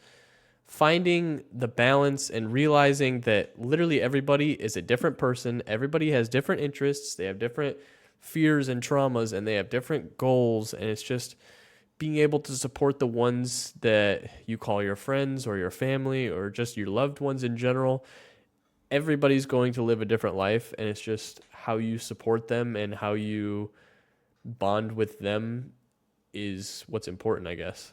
finding the balance and realizing that literally everybody is a different person. Everybody has different interests. They have different fears and traumas, and they have different goals. And it's just being able to support the ones that you call your friends or your family or just your loved ones in general. Everybody's going to live a different life, and it's just how you support them and how you bond with them is what's important, I guess.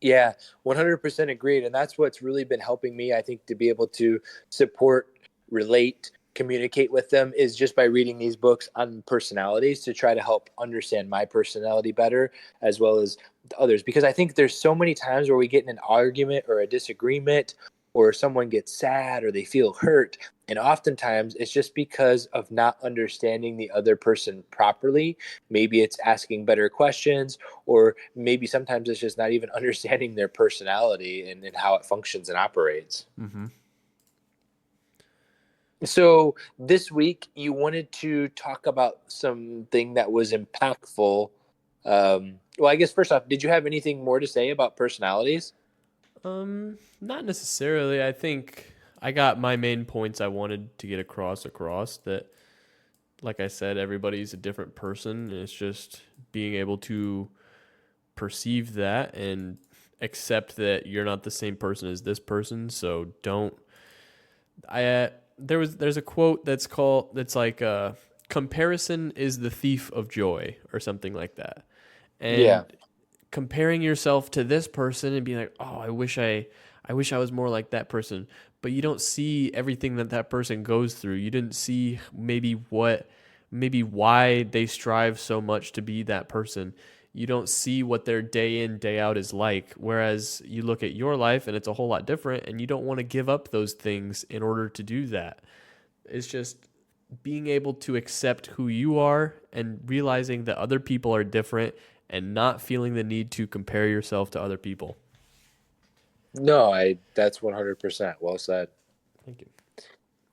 Yeah, 100% agreed. And that's what's really been helping me, I think, to be able to support, relate, communicate with them, is just by reading these books on personalities to try to help understand my personality better, as well as others. Because I think there's so many times where we get in an argument or a disagreement, or someone gets sad or they feel hurt. And oftentimes it's just because of not understanding the other person properly. Maybe it's asking better questions, or maybe sometimes it's just not even understanding their personality and how it functions and operates. Mm-hmm. So this week you wanted to talk about something that was impactful. Well, I guess first off, did you have anything more to say about personalities? Not necessarily. I think I got my main points I wanted to get across that, like I said, everybody's a different person, and it's just being able to perceive that and accept that you're not the same person as this person. So don't. There's a quote that's like comparison is the thief of joy, or something like that. And Yeah. comparing yourself to this person and being like, oh, I wish I was more like that person. But you don't see everything that person goes through. You didn't see maybe why they strive so much to be that person. You don't see what their day in, day out is like. Whereas you look at your life and it's a whole lot different, and you don't want to give up those things in order to do that. It's just being able to accept who you are and realizing that other people are different, and not feeling the need to compare yourself to other people. No, that's 100% well said. Thank you.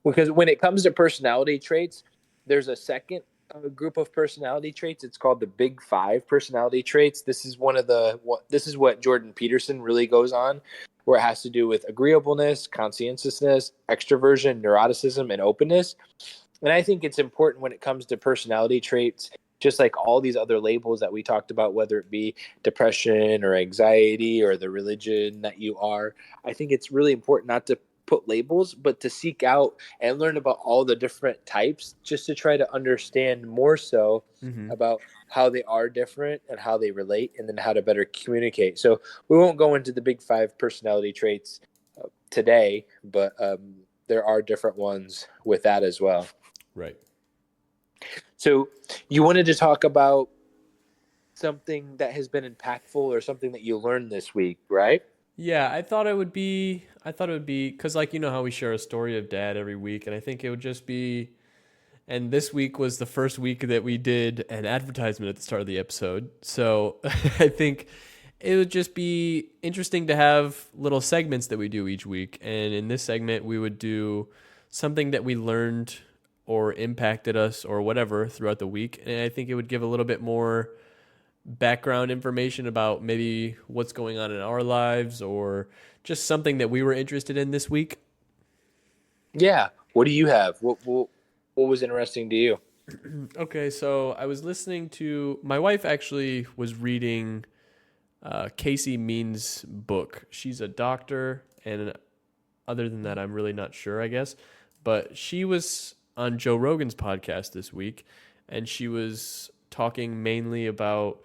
Because when it comes to personality traits, there's a second group of personality traits. It's called the Big Five personality traits. This is this is what Jordan Peterson really goes on, where it has to do with agreeableness, conscientiousness, extroversion, neuroticism, and openness. And I think it's important when it comes to personality traits, just like all these other labels that we talked about, whether it be depression or anxiety or the religion that you are. I think it's really important not to put labels, but to seek out and learn about all the different types, just to try to understand more so about how they are different and how they relate, and then how to better communicate. So we won't go into the big 5 personality traits today, but there are different ones with that as well. Right. So you wanted to talk about something that has been impactful or something that you learned this week, right? Yeah, I thought it would be because, like, you know how we share a story of dad every week, and I think it would just be, and this week was the first week that we did an advertisement at the start of the episode. So I think it would just be interesting to have little segments that we do each week. And in this segment, we would do something that we learned or impacted us or whatever throughout the week. And I think it would give a little bit more background information about maybe what's going on in our lives or just something that we were interested in this week. Yeah. What do you have? What was interesting to you? Okay, so I was listening to, my wife actually was reading Casey Means' book. She's a doctor, and other than that, I'm really not sure, I guess. But she was on Joe Rogan's podcast this week, and she was talking mainly about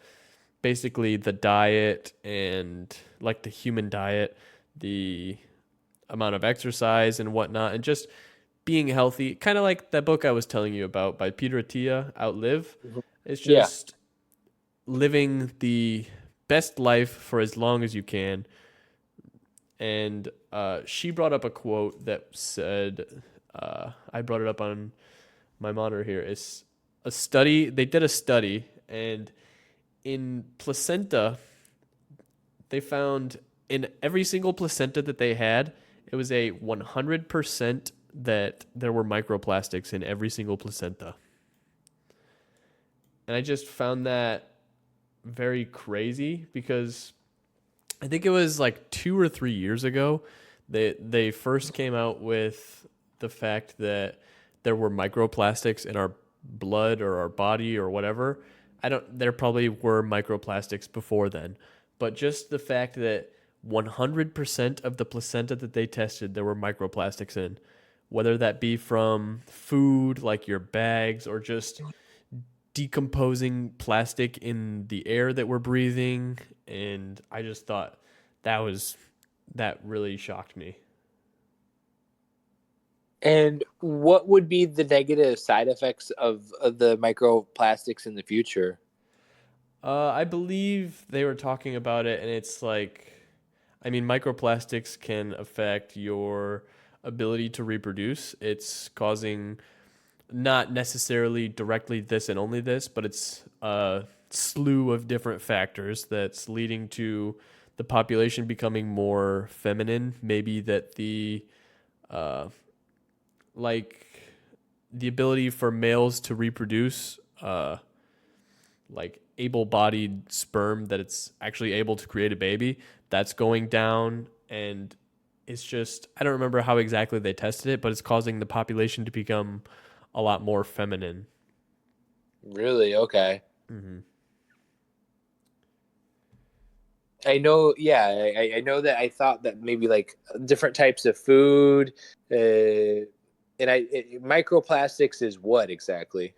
basically the diet and like the human diet, the amount of exercise and whatnot, and just being healthy. Kind of like that book I was telling you about by Peter Attia, Outlive. It's just living the best life for as long as you can. And she brought up a quote that said, I brought it up on my monitor here. It's a study. They did a study, and in placenta, they found in every single placenta that they had, it was a 100% that there were microplastics in every single placenta. And I just found that very crazy because I think it was like 2 or 3 years ago they first came out with the fact that there were microplastics in our blood or our body or whatever. There probably were microplastics before then, but just the fact that 100% of the placenta that they tested, there were microplastics in, whether that be from food like your bags or just decomposing plastic in the air that we're breathing. And I just thought that really shocked me. And what would be the negative side effects of the microplastics in the future? I believe they were talking about it, and it's like, I mean, microplastics can affect your ability to reproduce. It's causing not necessarily directly this and only this, but it's a slew of different factors that's leading to the population becoming more feminine. Maybe that the the ability for males to reproduce, like able-bodied sperm, that it's actually able to create a baby, that's going down. And it's just, I don't remember how exactly they tested it, but it's causing the population to become a lot more feminine. Really? Okay. Mm-hmm. I know. Yeah, I know that. I thought that maybe like different types of food, microplastics is what exactly?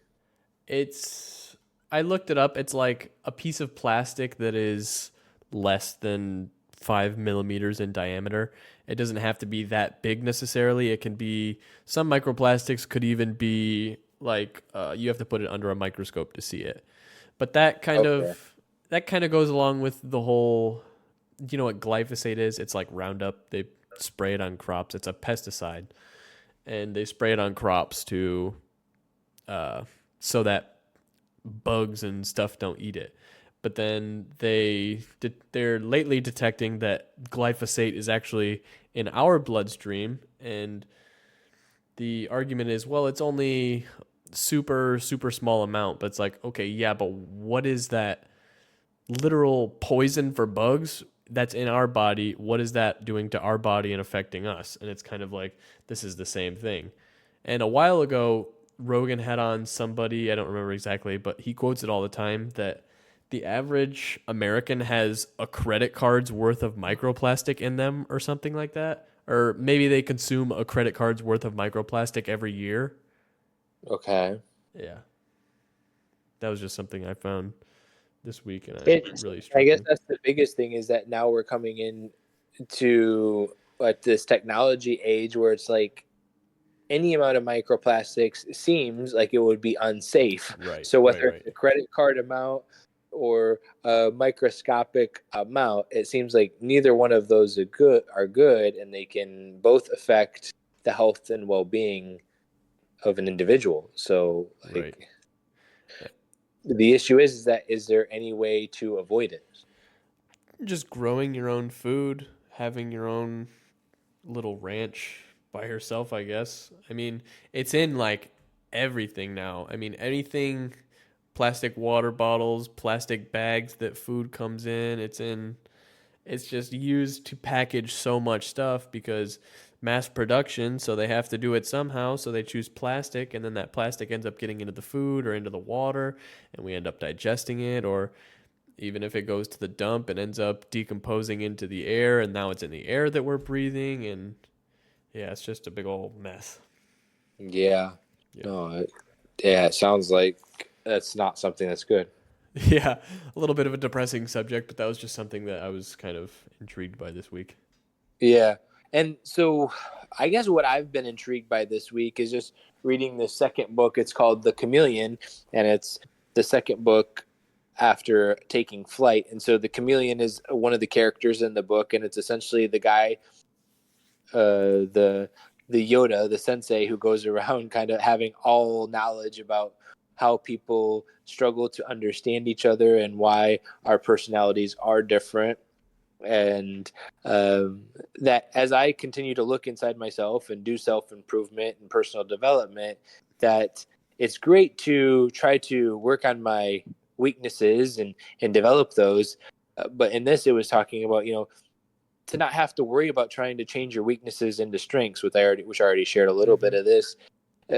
I looked it up. It's like a piece of plastic that is less than 5 millimeters in diameter. It doesn't have to be that big necessarily. It can be, some microplastics could even be like, you have to put it under a microscope to see it. But that kind of goes along with the whole, you know what glyphosate is? It's like Roundup. They spray it on crops. It's a pesticide. And they spray it on crops to, so that bugs and stuff don't eat it. But then they're lately detecting that glyphosate is actually in our bloodstream, and the argument is, well, it's only super, super small amount. But it's like, okay, yeah, but what is that literal poison for bugs that's in our body? What is that doing to our body and affecting us? And it's kind of like, this is the same thing. And a while ago, Rogan had on somebody, I don't remember exactly, but he quotes it all the time, that the average American has a credit card's worth of microplastic in them or something like that. or maybe they consume a credit card's worth of microplastic every year. Okay. Yeah. That was just something I found this week, and really struck I guess me. that's the biggest thing, is that now we're coming in to this technology age where it's like any amount of microplastics seems like it would be unsafe. Right. So whether right. it's a credit card amount or a microscopic amount, it seems like neither one of those are good, and they can both affect the health and well-being of an individual. So Right. the issue is there any way to avoid it? Just growing your own food, having your own little ranch by yourself, I guess. I mean, it's in like everything now. I mean, anything, plastic water bottles, plastic bags that food comes in, it's just used to package so much stuff because mass production, so they have to do it somehow, so they choose plastic, and then that plastic ends up getting into the food or into the water, and we end up digesting it, or even if it goes to the dump, it ends up decomposing into the air, and now it's in the air that we're breathing, and yeah, it's just a big old mess. Yeah. No, it sounds like that's not something that's good. Yeah, a little bit of a depressing subject, but that was just something that I was kind of intrigued by this week. Yeah. And so I guess what I've been intrigued by this week is just reading the second book. It's called The Chameleon, and it's the second book after Taking Flight. And so the chameleon is one of the characters in the book, and it's essentially the guy, the Yoda, the sensei, who goes around kind of having all knowledge about how people struggle to understand each other and why our personalities are different. And that as I continue to look inside myself and do self-improvement and personal development, that it's great to try to work on my weaknesses and develop those. But in this, it was talking about, to not have to worry about trying to change your weaknesses into strengths, which I already shared a little bit of this,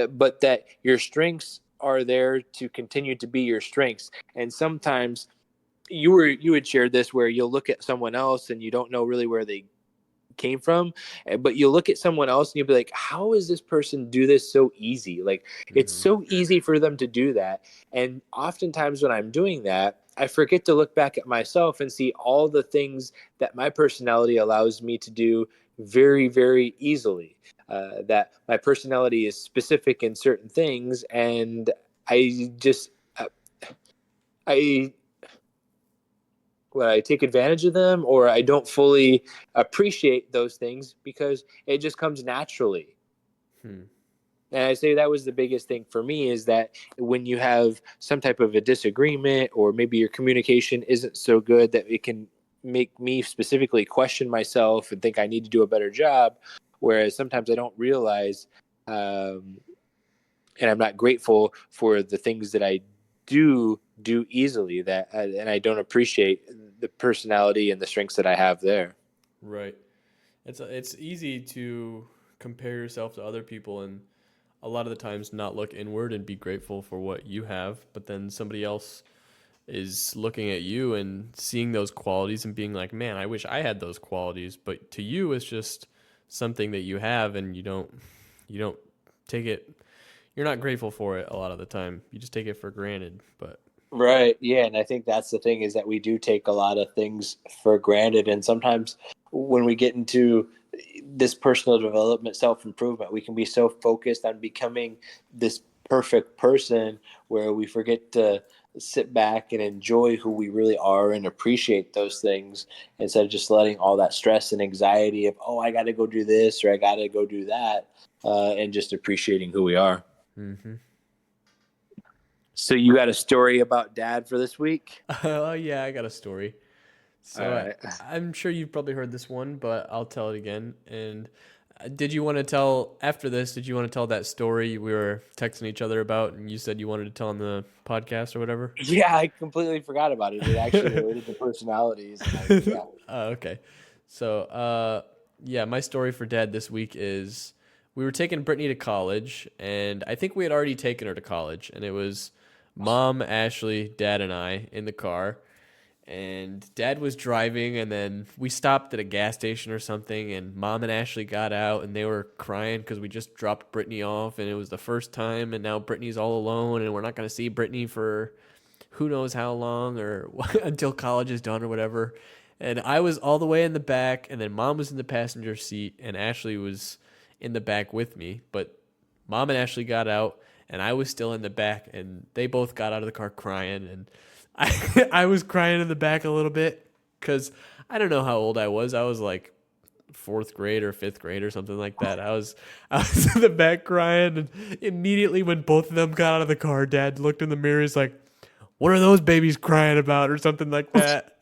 but that your strengths are there to continue to be your strengths. And sometimes you had shared this, where you'll look at someone else and you don't know really where they came from, but you'll look at someone else and you'll be like, how is this person do this so easy? Like, it's so easy for them to do that. And oftentimes when I'm doing that, I forget to look back at myself and see all the things that my personality allows me to do very, very easily. That my personality is specific in certain things, and I just I I take advantage of them, or I don't fully appreciate those things because it just comes naturally. And I say that was the biggest thing for me, is that when you have some type of a disagreement, or maybe your communication isn't so good, that it can make me specifically question myself and think I need to do a better job. Whereas sometimes I don't realize, and I'm not grateful for the things that I do easily, and I don't appreciate the personality and the strengths that I have there. Right. It's easy to compare yourself to other people, and a lot of the times not look inward and be grateful for what you have, but then somebody else is looking at you and seeing those qualities and being like, man, I wish I had those qualities. But to you, it's just something that you have, and you don't take it. You're not grateful for it a lot of the time. You just take it for granted. But right, yeah, and I think that's the thing, is that we do take a lot of things for granted, and sometimes when we get into this personal development, self-improvement, we can be so focused on becoming this perfect person where we forget to sit back and enjoy who we really are and appreciate those things, instead of just letting all that stress and anxiety of, oh, I got to go do this or I got to go do that, and just appreciating who we are. So you got a story about Dad for this week? Oh yeah, I got a story. So right. I'm sure you've probably heard this one, but I'll tell it again. And did you want to tell, after this, did you want to tell that story we were texting each other about, and you said you wanted to tell on the podcast or whatever? Yeah, I completely forgot about it. It actually related to personalities. Yeah. Okay. So, yeah, my story for Dad this week is we were taking Brittany to college, and I think we had already taken her to college, and it was Mom, Ashley, Dad, and I in the car. and Dad was driving, and then we stopped at a gas station or something, and Mom and Ashley got out, and they were crying because we just dropped Brittany off, and it was the first time, and now Brittany's all alone, and we're not going to see Brittany for who knows how long, or until college is done or whatever. And I was all the way in the back, and then Mom was in the passenger seat, and Ashley was in the back with me. But Mom and Ashley got out, and I was still in the back, and they both got out of the car crying, and I was crying in the back a little bit because I don't know how old I was. I was like fourth grade or fifth grade or something like that. I was in the back crying, and immediately when both of them got out of the car, Dad looked in the mirror. He's like, "What are those babies crying about?" or something like that.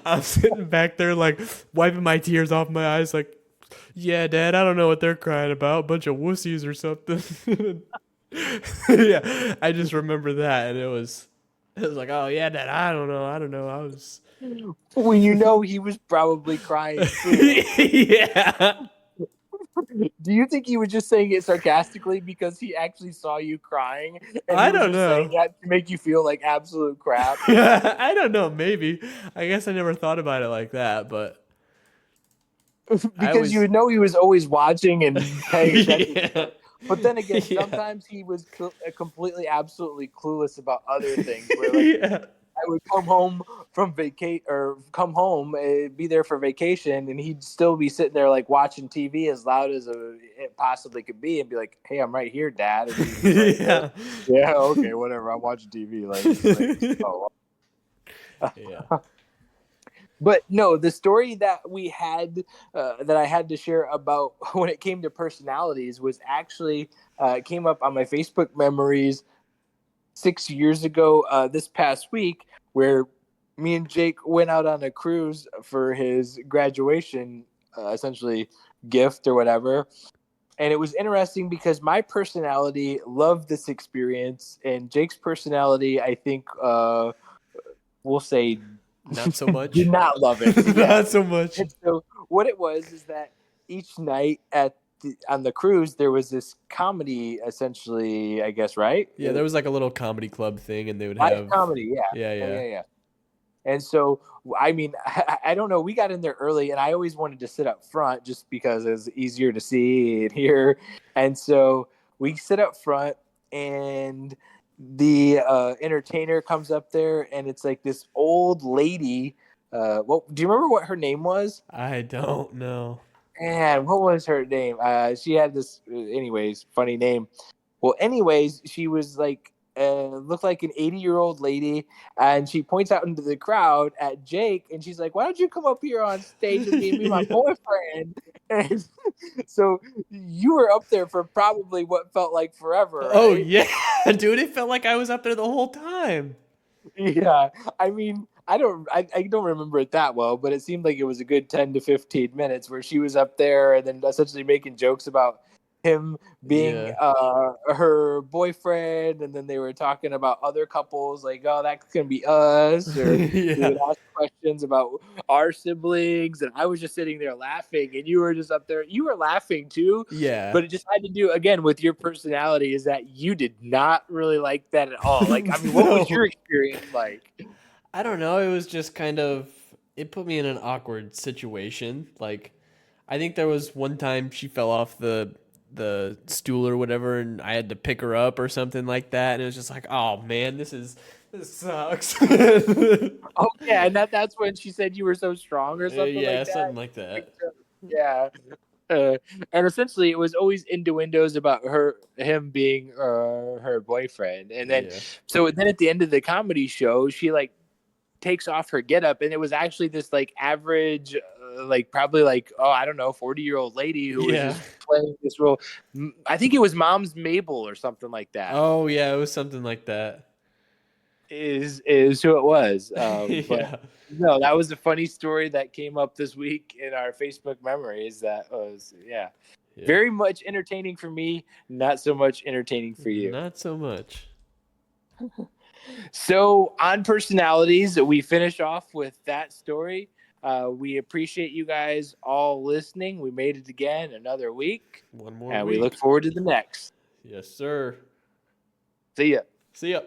I'm sitting back there like wiping my tears off my eyes, like, "Yeah, Dad, I don't know what they're crying about. A bunch of wussies or something." Yeah, I just remember that, and it was like, "Oh yeah, Dad, I don't know. I was." Well, he was probably crying too. Yeah. Do you think he was just saying it sarcastically because he actually saw you crying? And I don't know. Saying that to make you feel like absolute crap. I don't know. Maybe. I guess I never thought about it like that, but because you would know he was always watching and paying attention. Yeah. But then again, sometimes he was completely, absolutely clueless about other things. Where, like, I would come home from be there for vacation, and he'd still be sitting there like watching TV as loud as it possibly could be, and be like, "Hey, I'm right here, Dad." And like, yeah, okay, whatever. I'm watching TV. Like oh. Yeah. But no, the story that we had, that I had to share about when it came to personalities was actually came up on my Facebook memories 6 years ago, this past week, where me and Jake went out on a cruise for his graduation, essentially gift or whatever. And it was interesting because my personality loved this experience, and Jake's personality, I think, we'll say, not so much. Did not love it. Not so much. And so what it was is that each night on the cruise, there was this comedy, essentially, I guess, right? Yeah, there was like a little comedy club thing, and they would have comedy. Yeah. And so, I mean, I don't know. We got in there early, and I always wanted to sit up front just because it was easier to see and hear. And so we sit up front, and the entertainer comes up there, and it's like this old lady. Do you remember what her name was? I don't know. And what was her name? She had this, anyways, funny name. Well, anyways, she was like, looked like an 80-year-old lady, and she points out into the crowd at Jake, and she's like, "Why don't you come up here on stage with me and be my boyfriend?" And so you were up there for probably what felt like forever. Right? Oh yeah, dude, it felt like I was up there the whole time. Yeah, I mean, I don't remember it that well, but it seemed like it was a good 10 to 15 minutes where she was up there and then essentially making jokes about him being her boyfriend, and then they were talking about other couples, like, "Oh, that's gonna be us," or they would ask questions about our siblings, and I was just sitting there laughing, and you were just up there, you were laughing too. Yeah, but it just had to do again with your personality, is that you did not really like that at all. Like, I mean, what was your experience like? I don't know. It was just kind of, it put me in an awkward situation. Like, I think there was one time she fell off the stool or whatever, and I had to pick her up or something like that, and it was just like, oh man, this sucks. Oh yeah, and that's when she said you were so strong or something like that. Something like that. Yeah. And essentially it was always innuendos about him being her boyfriend, and then so then at the end of the comedy show, she like takes off her getup, and it was actually this like average, like probably like, oh, I don't know, 40-year-old lady who was just playing this role. I think it was Mom's Mabel or something like that. Oh yeah, it was something like that. Is who it was. But no, that was a funny story that came up this week in our Facebook memories. That was very much entertaining for me, not so much entertaining for you. Not so much. So on personalities, we finish off with that story. We appreciate you guys all listening. We made it again, another week. One more and week. We look forward to the next. Yes, sir. See ya. See ya.